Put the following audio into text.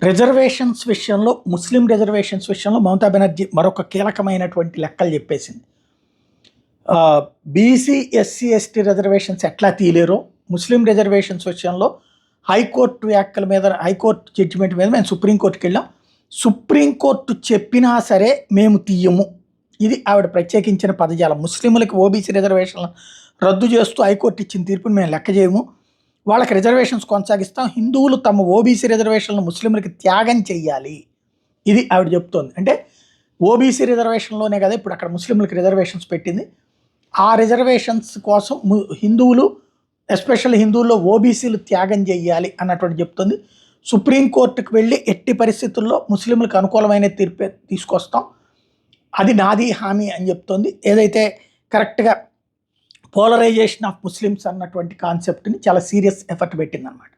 Reservations విషయంలో Muslim reservations విషయంలో మమతా బెనర్జీ మరొక కీలకమైనటువంటి లెక్కలు చెప్పేసింది. బీసీ ఎస్సీ ఎస్టీ రిజర్వేషన్స్ ఎట్లా తీయలేరో ముస్లిం రిజర్వేషన్స్ విషయంలో హైకోర్టు వ్యాఖ్యల మీద హైకోర్టు జడ్జిమెంట్ మీద మేము సుప్రీంకోర్టుకి వెళ్ళాం. సుప్రీంకోర్టు చెప్పినా సరే మేము తీయము. ఇది ఆవిడ ప్రత్యేకించిన పదజాలం. ముస్లింలకు ఓబీసీ రిజర్వేషన్లు రద్దు చేస్తూ హైకోర్టు ఇచ్చిన తీర్పుని మేము లెక్క చేయము, వాళ్ళకి రిజర్వేషన్స్ కొనసాగిస్తాం. హిందువులు తమ ఓబీసీ రిజర్వేషన్లు ముస్లింలకి త్యాగం చెయ్యాలి, ఇది ఆవిడ చెప్తోంది. అంటే ఓబీసీ రిజర్వేషన్లోనే కదా ఇప్పుడు అక్కడ ముస్లింలకు రిజర్వేషన్స్ పెట్టింది. ఆ రిజర్వేషన్స్ కోసం హిందువులు, ఎస్పెషల్లీ హిందువుల్లో ఓబీసీలు త్యాగం చెయ్యాలి అన్నటువంటి చెప్తుంది. సుప్రీంకోర్టుకు వెళ్ళి ఎట్టి పరిస్థితుల్లో ముస్లింలకు అనుకూలమైన తీర్పు తీసుకొస్తాం, అది నాది హామీ అని చెప్తోంది. ఏదైతే కరెక్ట్గా పోలరైజేషన్ ఆఫ్ ముస్లిమ్స్ అన్నటువంటి కాన్సెప్ట్ని చాలా సీరియస్ ఎఫర్ట్ పెట్టిందనమాట.